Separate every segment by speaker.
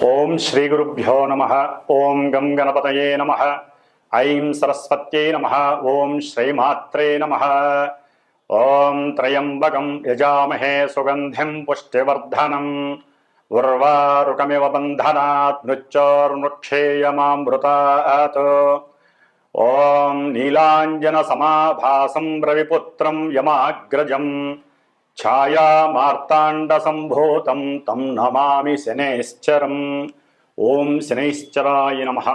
Speaker 1: ఓం శ్రీ గురుభ్యో నమః. ఓం గం గణపతయే నమః. ఐం సరస్వత్యై నమః. ఓం శ్రీమాత్రే నమః. ఓం త్రయంబకం యజామహే సుగంధిం పుష్టివర్ధనం ఉర్వారుకమివ బంధనాత్ మృత్యోర్ముక్షేయమామృతాత్. ఓం నీలాంజన సమాభాసం రవిపుత్రం యమాగ్రజం ఛాయామార్తాండ సంభూతం తం నమామి శనైశ్చరం. ఓం శనైశ్చరాయ నమః.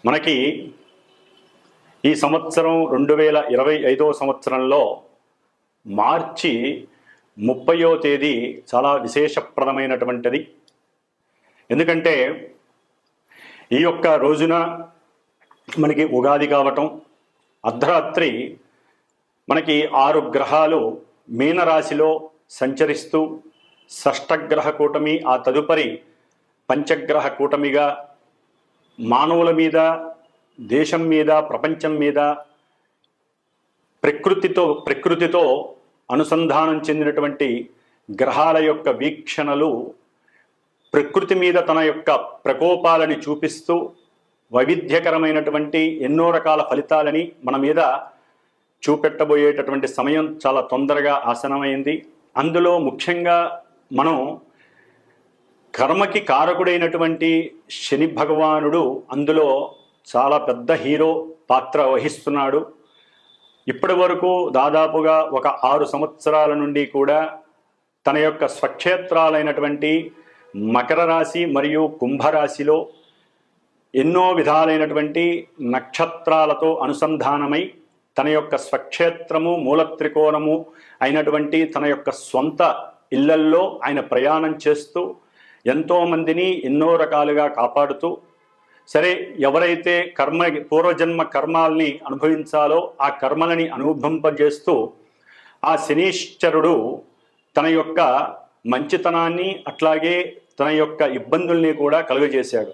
Speaker 1: మనకి ఈ సంవత్సరం 2025వ సంవత్సరంలో మార్చి 30వ తేదీ చాలా విశేషప్రదమైనటువంటిది. ఎందుకంటే ఈ యొక్క రోజున మనకి ఉగాది కావటం, అర్ధరాత్రి మనకి 6 గ్రహాలు మీనరాశిలో సంచరిస్తూ షష్టగ్రహ కూటమి, ఆ తదుపరి పంచగ్రహ కూటమిగా మానవుల మీద, దేశం మీద, ప్రపంచం మీద ప్రకృతితో అనుసంధానం చెందినటువంటి గ్రహాల యొక్క వీక్షణలు ప్రకృతి మీద తన యొక్క ప్రకోపాలని చూపిస్తూ వైవిధ్యకరమైనటువంటి ఎన్నో రకాల ఫలితాలని మన మీద చూపెట్టబోయేటటువంటి సమయం చాలా తొందరగా ఆసనమైంది. అందులో ముఖ్యంగా మనం కర్మకి కారకుడైనటువంటి శని భగవానుడు అందులో చాలా పెద్ద హీరో పాత్ర వహిస్తున్నాడు. ఇప్పటి వరకు దాదాపుగా ఒక 6 సంవత్సరాల నుండి కూడా తన యొక్క స్వక్షేత్రాలైనటువంటి మకర రాశి మరియు కుంభరాశిలో ఎన్నో విధాలైనటువంటి నక్షత్రాలతో అనుసంధానమై తన యొక్క స్వక్షేత్రము, మూలత్రికోణము అయినటువంటి తన యొక్క స్వంత ఇళ్లల్లో ఆయన ప్రయాణం చేస్తూ ఎంతోమందిని ఎన్నో రకాలుగా కాపాడుతూ, సరే ఎవరైతే పూర్వజన్మ కర్మాల్ని అనుభవించాలో ఆ కర్మలని అనుభవింపజేస్తూ ఆ శనీశ్వరుడు తన యొక్క మంచితనాన్ని అట్లాగే తన యొక్క ఇబ్బందుల్ని కూడా కలుగజేశాడు.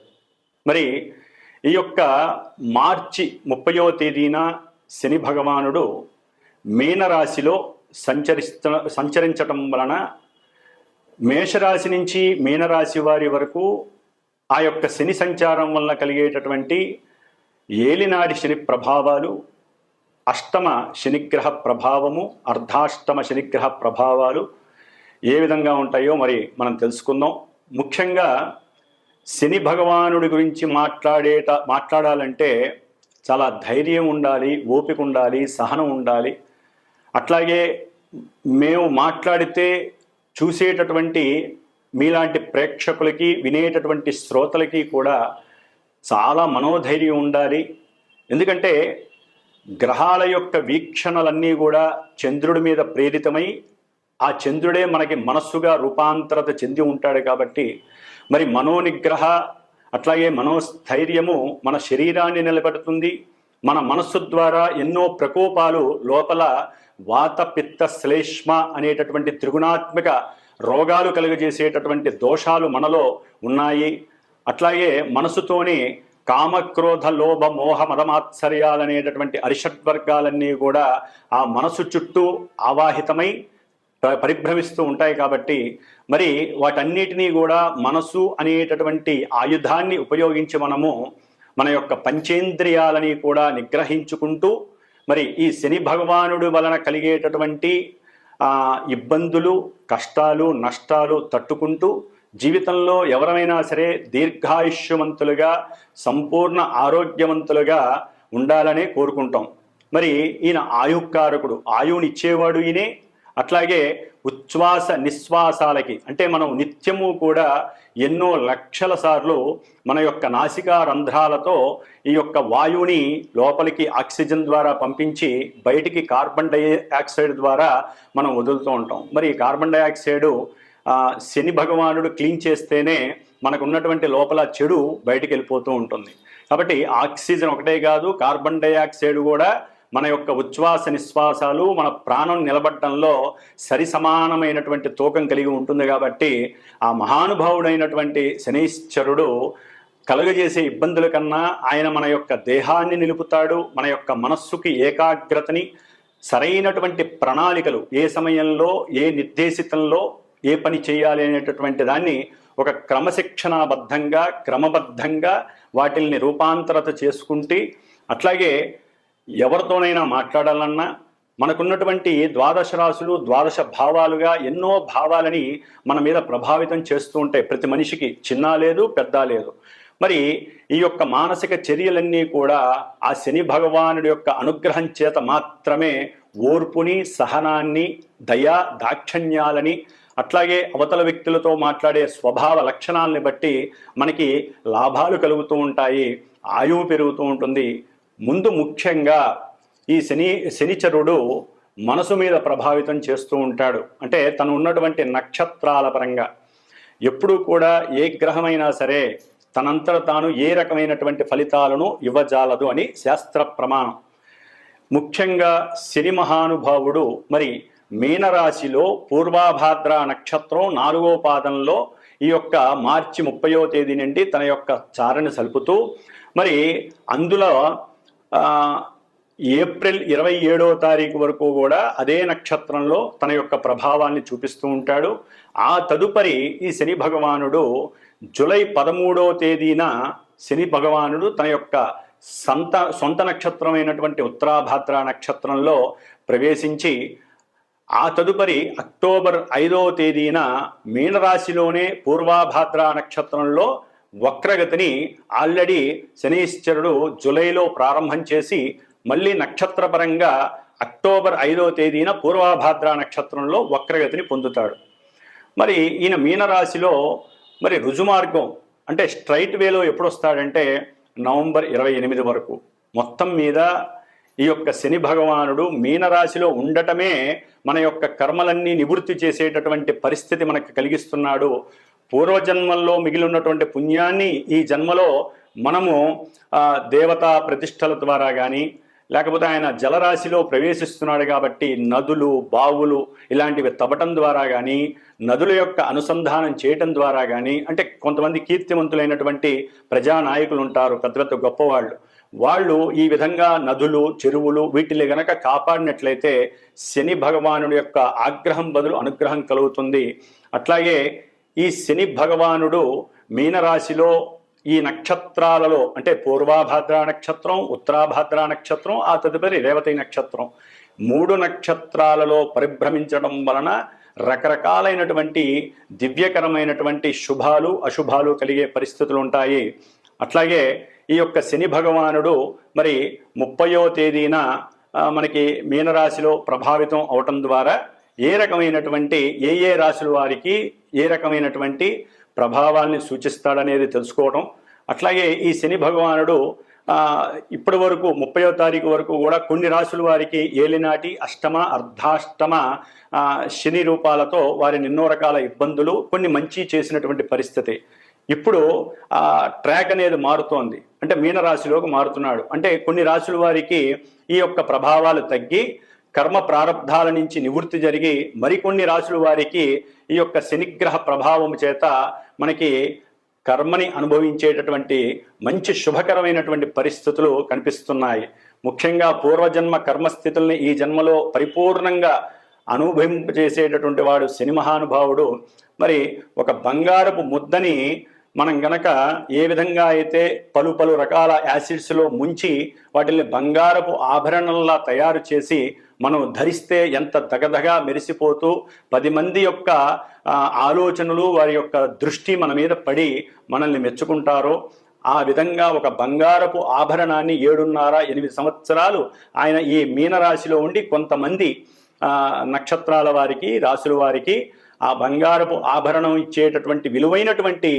Speaker 1: మరి ఈ యొక్క మార్చి 30వ తేదీన శని భగవానుడు మీనరాశిలో సంచరించటం వలన మేషరాశి నుంచి మీనరాశి వారి వరకు ఆ యొక్క శని సంచారం వలన కలిగేటటువంటి ఏలినాడి శని ప్రభావాలు, అష్టమ శనిగ్రహ ప్రభావము, అర్ధాష్టమ శనిగ్రహ ప్రభావాలు ఏ విధంగా ఉంటాయో మరి మనం తెలుసుకుందాం. ముఖ్యంగా శని భగవానుడి గురించి మాట్లాడాలంటే చాలా ధైర్యం ఉండాలి, ఓపిక ఉండాలి, సహనం ఉండాలి. అట్లాగే మేము మాట్లాడితే చూసేటటువంటి మీలాంటి ప్రేక్షకులకి, వినేటటువంటి శ్రోతలకి కూడా చాలా మనోధైర్యం ఉండాలి. ఎందుకంటే గ్రహాల యొక్క వీక్షణలన్నీ కూడా చంద్రుడి మీద ప్రేరితమై ఆ చంద్రుడే మనకి మనస్సుగా రూపాంతరత చెంది ఉంటాడు. కాబట్టి మరి మనోనిగ్రహ అట్లాగే మనోస్థైర్యము మన శరీరాన్ని నిలబెడుతుంది. మన మనస్సు ద్వారా ఎన్నో ప్రకోపాలు లోపల వాత పిత్త శ్లేష్మ అనేటటువంటి త్రిగుణాత్మక రోగాలు కలుగజేసేటటువంటి దోషాలు మనలో ఉన్నాయి. అట్లాగే మనసుతోనే కామక్రోధ లోభ మోహ మదమాత్సర్యాలనేటటువంటి అరిషడ్వర్గాలన్నీ కూడా ఆ మనసు చుట్టూ ఆవాహితమై పరిభ్రమిస్తూ ఉంటాయి. కాబట్టి మరి వాటన్నిటినీ కూడా మనసు అనేటటువంటి ఆయుధాన్ని ఉపయోగించి మనము మన యొక్క పంచేంద్రియాలని కూడా నిగ్రహించుకుంటూ మరి ఈ శని భగవానుడి వలన కలిగేటటువంటి ఇబ్బందులు, కష్టాలు, నష్టాలు తట్టుకుంటూ జీవితంలో ఎవరైనా సరే దీర్ఘాయుష్యవంతులుగా, సంపూర్ణ ఆరోగ్యవంతులుగా ఉండాలనే కోరుకుంటాం. మరి ఈయన ఆయుకారకుడు, ఆయువునిచ్చేవాడు ఈయనే. అట్లాగే ఉచ్ఛ్వాస నిశ్వాసాలకి అంటే మనం నిత్యము కూడా ఎన్నో లక్షల సార్లు మన యొక్క నాసికా రంధ్రాలతో ఈ యొక్క వాయువుని లోపలికి ఆక్సిజన్ ద్వారా పంపించి బయటికి కార్బన్ డైఆక్సైడ్ ద్వారా మనం వదులుతూ ఉంటాం. మరి కార్బన్ డైఆక్సైడ్ శని భగవానుడు క్లీన్ చేస్తేనే మనకు ఉన్నటువంటి లోపల చెడు బయటికి వెళ్ళిపోతూ ఉంటుంది. కాబట్టి ఆక్సిజన్ ఒకటే కాదు, కార్బన్ డైఆక్సైడ్ కూడా మన యొక్క ఉచ్ఛ్వాస నిశ్వాసాలు మన ప్రాణం నిలబడటంలో సరి సమానమైనటువంటి తూకం కలిగి ఉంటుంది. కాబట్టి ఆ మహానుభావుడైనటువంటి శనీశ్వరుడు కలుగజేసే ఇబ్బందుల కన్నా ఆయన మన యొక్క దేహాన్ని నిలుపుతాడు. మన యొక్క మనస్సుకి ఏకాగ్రతని, సరైనటువంటి ప్రణాళికలు ఏ సమయంలో ఏ నిర్దేశితంలో ఏ పని చేయాలి అనేటటువంటి దాన్ని ఒక క్రమశిక్షణాబద్ధంగా క్రమబద్ధంగా వాటిల్ని రూపాంతరత చేసుకుంటే, అట్లాగే ఎవరితోనైనా మాట్లాడాలన్నా మనకున్నటువంటి ద్వాదశ రాశులు ద్వాదశ భావాలుగా ఎన్నో భావాలని మన మీద ప్రభావితం చేస్తూ ఉంటాయి. ప్రతి మనిషికి చిన్న లేదు పెద్ద లేదు. మరి ఈ యొక్క మానసిక చర్యలన్నీ కూడా ఆ శని భగవానుడి యొక్క అనుగ్రహం చేత మాత్రమే ఓర్పుని, సహనాన్ని, దయా దాక్షణ్యాలని, అట్లాగే అవతల వ్యక్తులతో మాట్లాడే స్వభావ లక్షణాలని బట్టి మనకి లాభాలు కలుగుతూ ఉంటాయి, ఆయువు పెరుగుతూ ఉంటుంది. ముందు ముఖ్యంగా ఈ శనిచరుడు మనసు మీద ప్రభావితం చేస్తూ ఉంటాడు. అంటే తను ఉన్నటువంటి నక్షత్రాల పరంగా ఎప్పుడూ కూడా ఏ గ్రహమైనా సరే తనంతట తాను ఏ రకమైనటువంటి ఫలితాలను ఇవ్వజాలదు అని శాస్త్ర ప్రమాణం. ముఖ్యంగా శని మహానుభావుడు మరి మీనరాశిలో పూర్వాభాద్ర నక్షత్రం 4వ పాదంలో ఈ యొక్క మార్చి 30వ తేదీ నుండి తన యొక్క చారణ సలుపుతూ మరి అందులో ఏప్రిల్ 27వ తారీఖు వరకు కూడా అదే నక్షత్రంలో తన యొక్క ప్రభావాన్ని చూపిస్తూ ఉంటాడు. ఆ తదుపరి ఈ శని భగవానుడు జూలై 13వ తేదీన శని భగవానుడు తన యొక్క సొంత నక్షత్రమైనటువంటి ఉత్తరాభాద్ర నక్షత్రంలో ప్రవేశించి ఆ తదుపరి అక్టోబర్ 5వ తేదీన మీనరాశిలోనే పూర్వాభాద్ర నక్షత్రంలో వక్రగతిని ఆల్రెడీ శనీశ్వరుడు జూలైలో ప్రారంభం చేసి మళ్ళీ నక్షత్రపరంగా అక్టోబర్ 5వ తేదీన పూర్వాభాద్ర నక్షత్రంలో వక్రగతిని పొందుతాడు. మరి ఈయన మీనరాశిలో మరి రుజుమార్గం అంటే స్ట్రైట్ వేలో ఎప్పుడు వస్తాడంటే నవంబర్ 28 వరకు. మొత్తం మీద ఈ యొక్క శని భగవానుడు మీనరాశిలో ఉండటమే మన యొక్క కర్మలన్నీ నివృత్తి చేసేటటువంటి పరిస్థితి మనకు కలిగిస్తున్నాడు. పూర్వజన్మల్లో మిగిలి ఉన్నటువంటి పుణ్యాన్ని ఈ జన్మలో మనము దేవతా ప్రతిష్టల ద్వారా కానీ లేకపోతే ఆయన జలరాశిలో ప్రవేశిస్తున్నాడు కాబట్టి నదులు, బావులు ఇలాంటివి తవ్వటం ద్వారా కానీ, నదుల యొక్క అనుసంధానం చేయటం ద్వారా కానీ, అంటే కొంతమంది కీర్తివంతులైనటువంటి ప్రజానాయకులు ఉంటారు, పెద్ద పెద్ద గొప్పవాళ్ళు, వాళ్ళు ఈ విధంగా నదులు, చెరువులు వీటిని గనక కాపాడినట్లయితే శని భగవానుడి యొక్క ఆగ్రహం బదులు అనుగ్రహం కలుగుతుంది. అట్లాగే ఈ శని భగవానుడు మీనరాశిలో ఈ నక్షత్రాలలో అంటే పూర్వాభాద్ర నక్షత్రం, ఉత్తరాభాద్ర నక్షత్రం, ఆ తదుపరి రేవతి నక్షత్రం 3 నక్షత్రాలలో పరిభ్రమించడం వలన రకరకాలైనటువంటి దివ్యకరమైనటువంటి శుభాలు అశుభాలు కలిగే పరిస్థితులు ఉంటాయి. అట్లాగే ఈ యొక్క శని భగవానుడు మరి 30వ తేదీన మనకి మీనరాశిలో ప్రభావితం అవటం ద్వారా ఏ రకమైనటువంటి ఏ రాశుల వారికి ఏ రకమైనటువంటి ప్రభావాల్ని సూచిస్తాడనేది తెలుసుకోవడం. అట్లాగే ఈ శని భగవానుడు ఇప్పటి వరకు 30వ తారీఖు వరకు కూడా కొన్ని రాశుల వారికి ఏలినాటి అష్టమ అర్ధాష్టమ శని రూపాలతో వారిని ఎన్నో రకాల ఇబ్బందులు, కొన్ని మంచి చేసినటువంటి పరిస్థితి. ఇప్పుడు ట్రాక్ అనేది మారుతోంది, అంటే మీనరాశిలోకి మారుతున్నాడు. అంటే కొన్ని రాశుల వారికి ఈ యొక్క ప్రభావాలు తగ్గి కర్మ ప్రారంధాల నుంచి నివృత్తి జరిగి మరికొన్ని రాశుల వారికి ఈ యొక్క శనిగ్రహ ప్రభావం చేత మనకి కర్మని అనుభవించేటటువంటి మంచి శుభకరమైనటువంటి పరిస్థితులు కనిపిస్తున్నాయి. ముఖ్యంగా పూర్వజన్మ కర్మస్థితుల్ని ఈ జన్మలో పరిపూర్ణంగా అనుభవింపజేసేటటువంటి వాడు శని మహానుభావుడు. మరి ఒక బంగారపు ముద్దని మనం గనక ఏ విధంగా అయితే పలు రకాల యాసిడ్స్లో ముంచి వాటిని బంగారపు ఆభరణంలా తయారు చేసి మనం ధరిస్తే ఎంత దగదగా మెరిసిపోతూ 10 మంది యొక్క ఆలోచనలు, వారి యొక్క దృష్టి మన మీద పడి మనల్ని మెచ్చుకుంటారో, ఆ విధంగా ఒక బంగారపు ఆభరణాన్ని 7.5-8 సంవత్సరాలు ఆయన ఈ మీనరాశిలో ఉండి కొంతమంది నక్షత్రాల వారికి, రాశుల వారికి ఆ బంగారపు ఆభరణం ఇచ్చేటటువంటి విలువైనటువంటి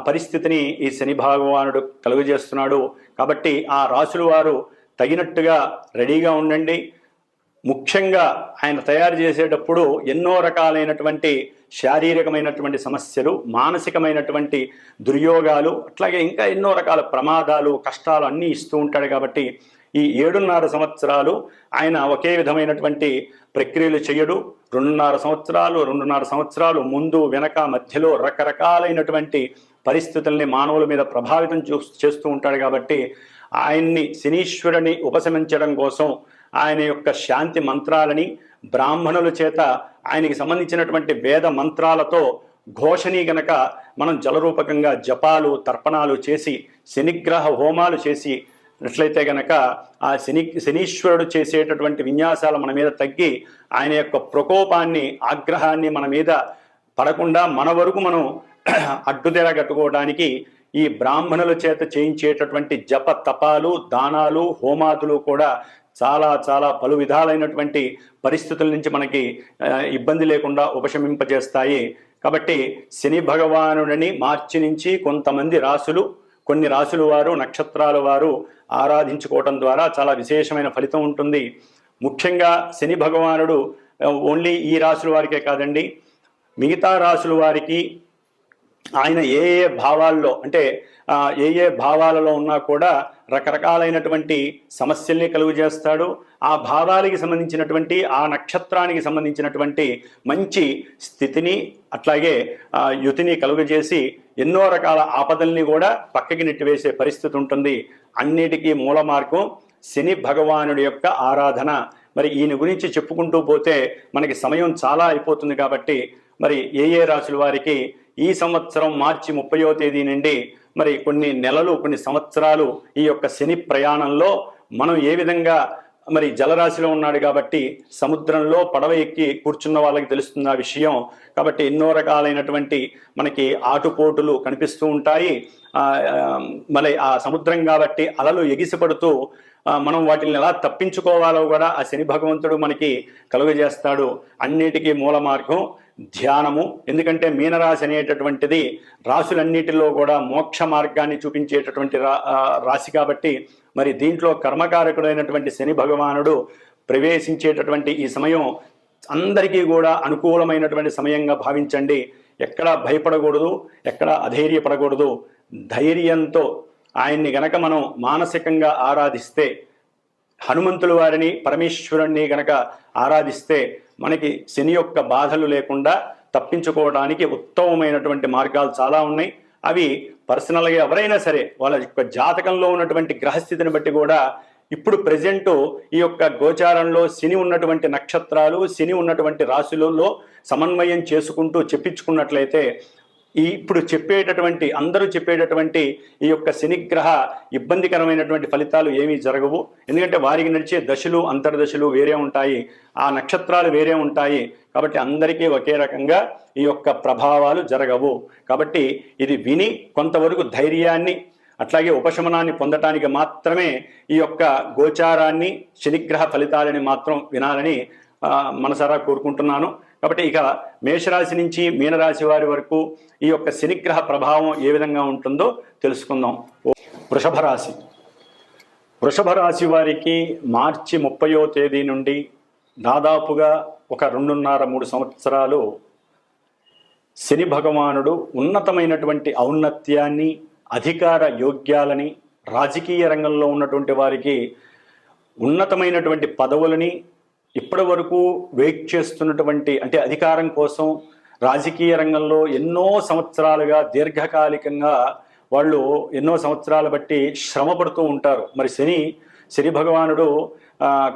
Speaker 1: పరిస్థితిని ఈ శని భగవానుడు కలుగజేస్తున్నాడు. కాబట్టి ఆ రాశుల వారు తగినట్టుగా రెడీగా ఉండండి. ముఖ్యంగా ఆయన తయారు చేసేటప్పుడు ఎన్నో రకాలైనటువంటి శారీరకమైనటువంటి సమస్యలు, మానసికమైనటువంటి దుర్యోగాలు, అట్లాగే ఇంకా ఎన్నో రకాల ప్రమాదాలు, కష్టాలు అన్నీ ఇస్తూ ఉంటాడు. కాబట్టి ఈ 7.5 సంవత్సరాలు ఆయన ఒకే విధమైనటువంటి ప్రక్రియలు చేయడు. 2.5 సంవత్సరాలు ముందు వెనక మధ్యలో రకరకాలైనటువంటి పరిస్థితుల్ని మానవుల మీద ప్రభావితం చేస్తూ ఉంటాడు. కాబట్టి ఆయన్ని శనీశ్వరుని ఉపశమించడం కోసం ఆయన యొక్క శాంతి మంత్రాలని బ్రాహ్మణుల చేత ఆయనకి సంబంధించినటువంటి వేద మంత్రాలతో ఘోషని గనక మనం జలరూపకంగా జపాలు తర్పణాలు చేసి శనిగ్రహ హోమాలు చేసి అట్లయితే గనక ఆ శనీశ్వరుడు చేసేటటువంటి విన్యాసాలు మన మీద తగ్గి ఆయన యొక్క ప్రకోపాన్ని ఆగ్రహాన్ని మన మీద పడకుండా మన వరకు మనం అడ్డుతెర కట్టుకోవడానికి ఈ బ్రాహ్మణుల చేత చేయించేటటువంటి జప తపాలు దానాలు హోమాదులు కూడా చాలా చాలా పలు విధాలైనటువంటి పరిస్థితుల నుంచి మనకి ఇబ్బంది లేకుండా ఉపశమింపజేస్తాయి. కాబట్టి శని భగవానుడిని మార్చి నుంచి కొంతమంది రాసులు కొన్ని రాసుల వారు నక్షత్రాల వారు ఆరాధించుకోవటం ద్వారా చాలా విశేషమైన ఫలితం ఉంటుంది. ముఖ్యంగా శని భగవానుడు ఓన్లీ ఈ రాసుల వారికే కాదండి, మిగతా రాసుల వారికి ఆయన ఏ ఏ భావాల్లో అంటే ఏ భావాలలో ఉన్నా కూడా రకరకాలైనటువంటి సమస్యల్ని కలుగు చేస్తాడు. ఆ భావాలకి సంబంధించినటువంటి ఆ నక్షత్రానికి సంబంధించినటువంటి మంచి స్థితిని అట్లాగే యుతిని కలుగజేసి ఎన్నో రకాల ఆపదల్ని కూడా పక్కకి నెట్టివేసే పరిస్థితి ఉంటుంది. అన్నిటికీ మూల మార్గం శని భగవానుడి యొక్క ఆరాధన. మరి ఈయన గురించి చెప్పుకుంటూ పోతే మనకి సమయం చాలా అయిపోతుంది కాబట్టి మరి ఏ రాశుల వారికి ఈ సంవత్సరం మార్చి 30వ తేదీ నుండి మరి కొన్ని నెలలు కొన్ని సంవత్సరాలు ఈ యొక్క శని ప్రయాణంలో మనం ఏ విధంగా మరి జలరాశిలో ఉన్నాడు కాబట్టి సముద్రంలో పడవ ఎక్కి కూర్చున్న వాళ్ళకి తెలుస్తుంది ఆ విషయం. కాబట్టి ఎన్నో రకాలైనటువంటి మనకి ఆటుపోటులు కనిపిస్తూ ఉంటాయి. మళ్ళీ ఆ సముద్రం కాబట్టి అలలు ఎగిసిపడుతూ మనం వాటిని ఎలా తప్పించుకోవాలో కూడా ఆ శని భగవంతుడు మనకి కలుగజేస్తాడు. అన్నిటికీ మూల మార్గం ధ్యానము. ఎందుకంటే మీనరాశి అనేటటువంటిది రాశులన్నిటిలో కూడా మోక్ష మార్గాన్ని చూపించేటటువంటి రాశి కాబట్టి మరి దీంట్లో కర్మకారకుడైనటువంటి శని భగవానుడు ప్రవేశించేటటువంటి ఈ సమయం అందరికీ కూడా అనుకూలమైనటువంటి సమయంగా భావించండి. ఎక్కడా భయపడకూడదు, ఎక్కడా అధైర్యపడకూడదు. ధైర్యంతో ఆయన్ని గనక మనం మానసికంగా ఆరాధిస్తే, హనుమంతుల వారిని పరమేశ్వరుణ్ణి గనక ఆరాధిస్తే మనకి శని యొక్క బాధలు లేకుండా తప్పించుకోవడానికి ఉత్తమమైనటువంటి మార్గాలు చాలా ఉన్నాయి. అవి పర్సనల్గా ఎవరైనా సరే వాళ్ళ యొక్క జాతకంలో ఉన్నటువంటి గ్రహస్థితిని బట్టి కూడా ఇప్పుడు ప్రజెంట్ ఈ యొక్క గోచారంలో శని ఉన్నటువంటి నక్షత్రాలు శని ఉన్నటువంటి రాశులలో సమన్వయం చేసుకుంటూ చెప్పించుకున్నట్లయితే ఇప్పుడు చెప్పేటటువంటి అందరూ చెప్పేటటువంటి ఈ యొక్క శనిగ్రహ ఇబ్బందికరమైనటువంటి ఫలితాలు ఏమీ జరగవు. ఎందుకంటే వారికి నడిచే దశలు అంతర్దశలు వేరే ఉంటాయి, ఆ నక్షత్రాలు వేరే ఉంటాయి. కాబట్టి అందరికీ ఒకే రకంగా ఈ యొక్క ప్రభావాలు జరగవు. కాబట్టి ఇది విని కొంతవరకు ధైర్యాన్ని అట్లాగే ఉపశమనాన్ని పొందటానికి మాత్రమే ఈ యొక్క గోచారాన్ని శనిగ్రహ ఫలితాలని మాత్రం వినాలని మనసారా కోరుకుంటున్నాను. కాబట్టి ఇక మేషరాశి నుంచి మీనరాశి వారి వరకు ఈ యొక్క శనిగ్రహ ప్రభావం ఏ విధంగా ఉంటుందో తెలుసుకుందాం. వృషభ రాశి వారికి మార్చి 30వ తేదీ నుండి దాదాపుగా ఒక 2.5-3 సంవత్సరాలు శని భగవానుడు ఉన్నతమైనటువంటి ఔన్నత్యాన్ని అధికార యోగ్యాలని రాజకీయ రంగంలో ఉన్నటువంటి వారికి ఉన్నతమైనటువంటి పదవులని ఇప్పటి వరకు వెయిట్ చేస్తున్నటువంటి అంటే అధికారం కోసం రాజకీయ రంగంలో ఎన్నో సంవత్సరాలుగా దీర్ఘకాలికంగా వాళ్ళు ఎన్నో సంవత్సరాలు బట్టి శ్రమ పడుతూ ఉంటారు. మరి శని భగవానుడు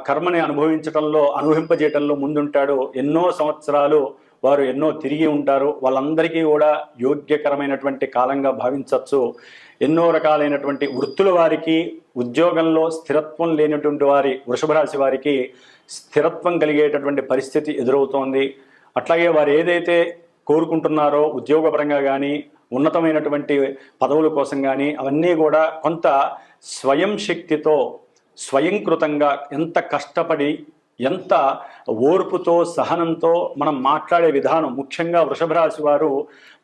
Speaker 1: కర్మని అనుభవింపజేయటంలో ముందుంటాడు. ఎన్నో సంవత్సరాలు వారు ఎన్నో తిరిగి ఉంటారు. వాళ్ళందరికీ కూడా యోగ్యకరమైనటువంటి కాలంగా భావించవచ్చు. ఎన్నో రకాలైనటువంటి వృత్తుల వారికి ఉద్యోగంలో స్థిరత్వం లేనటువంటి వారి వృషభ రాశి వారికి స్థిరత్వం కలిగేటటువంటి పరిస్థితి ఎదురవుతోంది. అట్లాగే వారు ఏదైతే కోరుకుంటున్నారో ఉద్యోగపరంగా కానీ ఉన్నతమైనటువంటి పదవుల కోసం కానీ అవన్నీ కూడా కొంత స్వయం శక్తితో స్వయంకృతంగా ఎంత కష్టపడి ఎంత ఓర్పుతో సహనంతో మనం మాట్లాడే విధానం, ముఖ్యంగా వృషభ రాశి వారు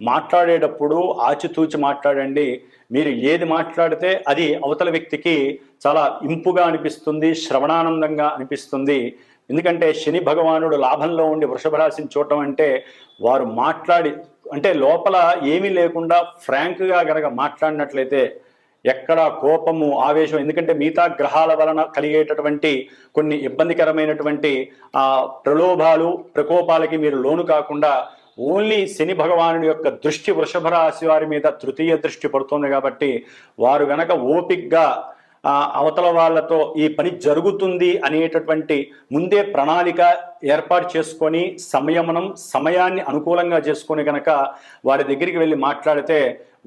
Speaker 1: మాట్లాడేటప్పుడు ఆచితూచి మాట్లాడండి. మీరు ఏది మాట్లాడితే అది అవతల వ్యక్తికి చాలా ఇంపుగా అనిపిస్తుంది, శ్రవణానందంగా అనిపిస్తుంది. ఎందుకంటే శని భగవానుడు లాభంలో ఉండి వృషభ రాశిని చూడటం అంటే వారు అంటే లోపల ఏమీ లేకుండా ఫ్రాంక్గా గనక మాట్లాడినట్లయితే ఎక్కడ కోపము ఆవేశం, ఎందుకంటే మిగతా గ్రహాల వలన కలిగేటటువంటి కొన్ని ఇబ్బందికరమైనటువంటి ప్రలోభాలు ప్రకోపాలకి మీరు లోను కాకుండా ఓన్లీ శని భగవానుడి యొక్క దృష్టి వృషభ రాశి వారి మీద తృతీయ దృష్టి పడుతుంది. కాబట్టి వారు గనక ఓపిక్గా అవతల వాళ్ళతో ఈ పని జరుగుతుంది అనేటటువంటి ముందే ప్రణాళిక ఏర్పాటు చేసుకొని సమయాన్ని అనుకూలంగా చేసుకొని కనుక వారి దగ్గరికి వెళ్ళి మాట్లాడితే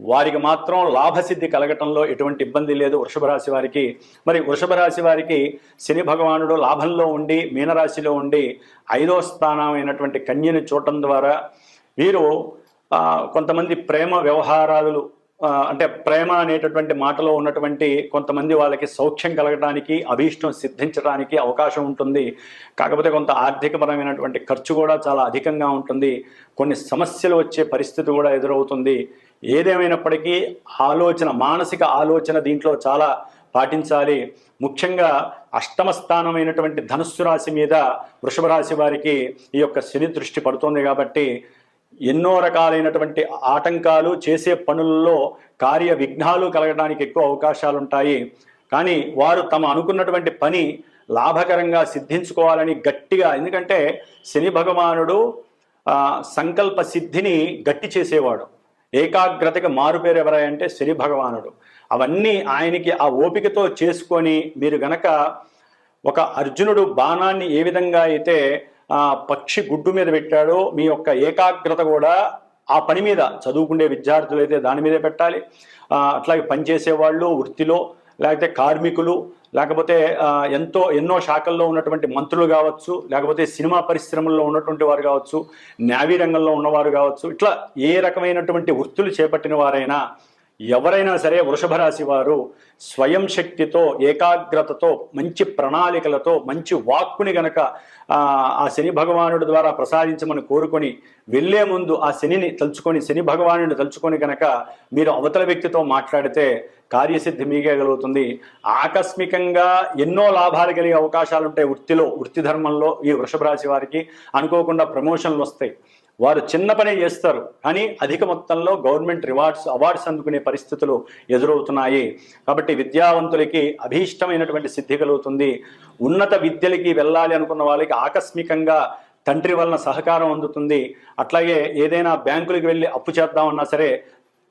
Speaker 1: వారికి మాత్రం లాభసిద్ధి కలగటంలో ఎటువంటి ఇబ్బంది లేదు వృషభ రాశి వారికి. మరి వృషభ రాశి వారికి శని భగవానుడు లాభంలో ఉండి మీనరాశిలో ఉండి 5వ స్థానమైనటువంటి కన్యని చూడటం ద్వారా వీరు కొంతమంది ప్రేమ వ్యవహారాలు అంటే ప్రేమ అనేటటువంటి మాటలో ఉన్నటువంటి కొంతమంది వాళ్ళకి సౌఖ్యం కలగడానికి అభీష్టం సిద్ధించడానికి అవకాశం ఉంటుంది. కాకపోతే కొంత ఆర్థికపరమైనటువంటి ఖర్చు కూడా చాలా అధికంగా ఉంటుంది. కొన్ని సమస్యలు వచ్చే పరిస్థితి కూడా ఎదురవుతుంది. ఏదేమైనప్పటికీ మానసిక ఆలోచన దీంట్లో చాలా పాటించాలి. ముఖ్యంగా 8వ స్థానమైనటువంటి ధనుస్సు రాశి మీద వృషభ రాశి వారికి ఈ యొక్క శని దృష్టి పడుతుంది కాబట్టి ఎన్నో రకాలైనటువంటి ఆటంకాలు చేసే పనుల్లో కార్య విఘ్నాలు కలగడానికి ఎక్కువ అవకాశాలు ఉంటాయి. కానీ వారు తమ అనుకున్నటువంటి పని లాభకరంగా సిద్ధించుకోవాలని గట్టిగా, ఎందుకంటే శని భగవానుడు సంకల్ప సిద్ధిని గట్టి చేసేవాడు. ఏకాగ్రతకి మారుపేరు ఎవరంటే శని భగవానుడు. అవన్నీ ఆయనకి ఆ ఓపికతో చేసుకొని మీరు గనక ఒక అర్జునుడు బాణాన్ని ఏ విధంగా అయితే పక్షి గుడ్డు మీద పెట్టాడో మీ యొక్క ఏకాగ్రత కూడా ఆ పని మీద, చదువుకునే విద్యార్థులు అయితే దాని మీదే పెట్టాలి. అట్లాగే పనిచేసేవాళ్ళు వృత్తిలో, లేకపోతే కార్మికులు, లేకపోతే ఎన్నో శాఖల్లో ఉన్నటువంటి మంత్రులు కావచ్చు, లేకపోతే సినిమా పరిశ్రమల్లో ఉన్నటువంటి వారు కావచ్చు, న్యావీ రంగంలో ఉన్నవారు కావచ్చు, ఇట్లా ఏ రకమైనటువంటి వృత్తులు చేపట్టిన వారైనా ఎవరైనా సరే వృషభ రాశి వారు స్వయం శక్తితో, ఏకాగ్రతతో, మంచి ప్రణాళికలతో, మంచి వాక్కుని గనక ఆ శని భగవానుడి ద్వారా ప్రసాదించమని కోరుకొని వెళ్లే ముందు ఆ శనిని తలుచుకొని, శని భగవానుడిని తలుచుకొని గనక మీరు అవతల వ్యక్తితో మాట్లాడితే కార్యసిద్ధి మీకే కలుగుతుంది. ఆకస్మికంగా ఎన్నో లాభాలు కలిగే అవకాశాలు ఉంటాయి. వృత్తి ధర్మంలో ఈ వృషభ రాశి వారికి అనుకోకుండా ప్రమోషన్లు వస్తాయి. వారు చిన్న పనే చేస్తారు కానీ అధిక మొత్తంలో గవర్నమెంట్ అవార్డ్స్ అందుకునే పరిస్థితులు ఎదురవుతున్నాయి. కాబట్టి విద్యావంతులకి అభీష్టమైనటువంటి సిద్ధి కలుగుతుంది. ఉన్నత విద్యలకి వెళ్ళాలి అనుకున్న వాళ్ళకి ఆకస్మికంగా తండ్రి వలన సహకారం అందుతుంది. అట్లాగే ఏదైనా బ్యాంకులకు వెళ్ళి అప్పు చేద్దామన్నా సరే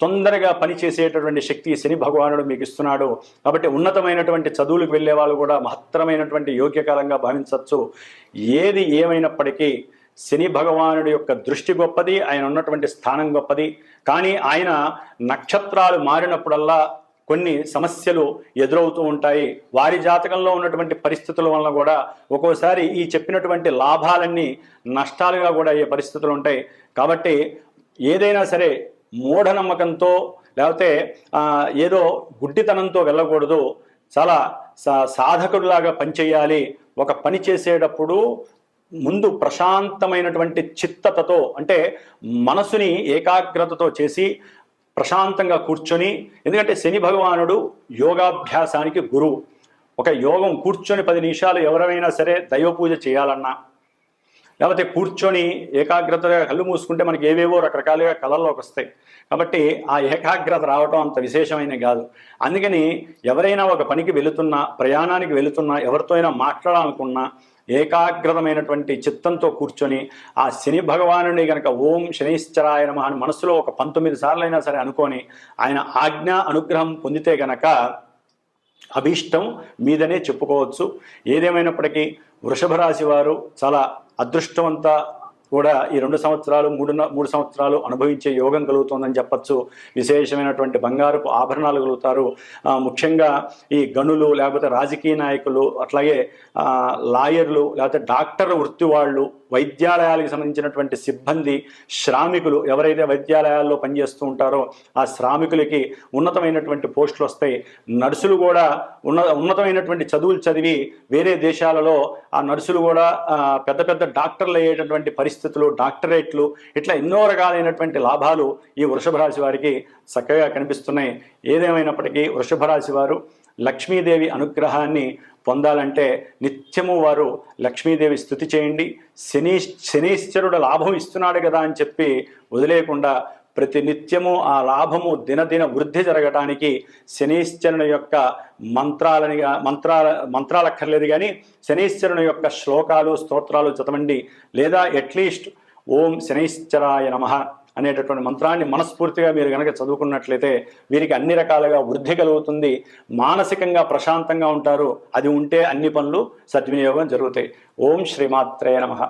Speaker 1: తొందరగా పని చేసేటటువంటి శక్తి శని భగవానుడు మీకు ఇస్తున్నాడు. కాబట్టి ఉన్నతమైనటువంటి చదువులకు వెళ్ళే వాళ్ళు కూడా మహత్తరమైనటువంటి యోగ్యకాలంగా భావించవచ్చు. ఏది ఏమైనప్పటికీ శని భగవానుడి యొక్క దృష్టి గొప్పది, ఆయన ఉన్నటువంటి స్థానం గొప్పది. కానీ ఆయన నక్షత్రాలు మారినప్పుడల్లా కొన్ని సమస్యలు ఎదురవుతూ ఉంటాయి. వారి జాతకంలో ఉన్నటువంటి పరిస్థితుల వలన కూడా ఒక్కోసారి ఈ చెప్పినటువంటి లాభాలన్నీ నష్టాలుగా కూడా అయ్యే పరిస్థితులు ఉంటాయి. కాబట్టి ఏదైనా సరే మూఢనమ్మకంతో లేకపోతే ఏదో గుడ్డితనంతో వెళ్ళకూడదు. చాలా సాధకుడిలాగా పనిచేయాలి. ఒక పని చేసేటప్పుడు ముందు ప్రశాంతమైనటువంటి చిత్తతతో, అంటే మనసుని ఏకాగ్రతతో చేసి ప్రశాంతంగా కూర్చొని, ఎందుకంటే శని భగవానుడు యోగాభ్యాసానికి గురువు. ఒక యోగం కూర్చొని 10 నిమిషాలు ఎవరైనా సరే దైవ పూజ చేయాలన్నా, లేకపోతే కూర్చొని ఏకాగ్రతగా కళ్ళు మూసుకుంటే మనకి ఏవేవో రకరకాలుగా కళల్లోకి వస్తాయి. కాబట్టి ఆ ఏకాగ్రత రావటం అంత విశేషమైన కాదు. అందుకని ఎవరైనా ఒక పనికి వెళుతున్నా, ప్రయాణానికి వెళుతున్నా, ఎవరితో అయినా మాట్లాడాలనుకున్నా ఏకాగ్రతమైనటువంటి చిత్తంతో కూర్చొని ఆ శని భగవానుని గనక ఓం శనైశ్చరాయ నమః అని మనసులో ఒక 19 సార్లు అయినా సరే అనుకొని ఆయన ఆజ్ఞా అనుగ్రహం పొందితే గనక అభీష్టం మీదనే చెప్పుకోవచ్చు. ఏదేమైనప్పటికీ వృషభ రాశి వారు చాలా అదృష్టవంత కూడా ఈ 2 సంవత్సరాలు 3 సంవత్సరాలు అనుభవించే యోగం కలుగుతుందని చెప్పచ్చు. విశేషమైనటువంటి బంగారపు ఆభరణాలు కలుగుతారు. ముఖ్యంగా ఈ గనులు, లేకపోతే రాజకీయ నాయకులు, అట్లాగే లాయర్లు, లేకపోతే డాక్టర్ వృత్తి వాళ్ళు, వైద్యాలయాలకు సంబంధించినటువంటి సిబ్బంది, శ్రామికులు ఎవరైతే వైద్యాలయాల్లో పనిచేస్తూ ఉంటారో ఆ శ్రామికులకి ఉన్నతమైనటువంటి పోస్టులు వస్తాయి. నర్సులు కూడా ఉన్నతమైనటువంటి చదువులు చదివి వేరే దేశాలలో ఆ నర్సులు కూడా పెద్ద పెద్ద డాక్టర్లు అయ్యేటటువంటి పరిస్థితులు, డాక్టరేట్లు, ఇట్లా ఎన్నో రకాలైనటువంటి లాభాలు ఈ వృషభ రాశి వారికి చక్కగా కనిపిస్తున్నాయి. ఏదేమైనప్పటికీ వృషభ రాశి వారు లక్ష్మీదేవి అనుగ్రహాన్ని పొందాలంటే నిత్యము వారు లక్ష్మీదేవి స్తుతి చేయండి. శనీశ్వరుడు లాభం ఇస్తున్నాడు కదా అని చెప్పి వదిలేయకుండా ప్రతి నిత్యము ఆ లాభము దినదిన వృద్ధి జరగటానికి శనీశ్వరుని యొక్క మంత్రాలక్కర్లేదు కానీ శనీశ్వరుని యొక్క శ్లోకాలు, స్తోత్రాలు చదవండి. లేదా అట్లీస్ట్ ఓం శనైశ్చరాయ నమః అనేటటువంటి మంత్రాన్ని మనస్ఫూర్తిగా మీరు కనుక చదువుకున్నట్లయితే వీరికి అన్ని రకాలుగా వృద్ధి కలుగుతుంది, మానసికంగా ప్రశాంతంగా ఉంటారు. అది ఉంటే అన్ని పనులు సద్వినియోగం జరుగుతాయి. ఓం శ్రీమాత్రే నమః.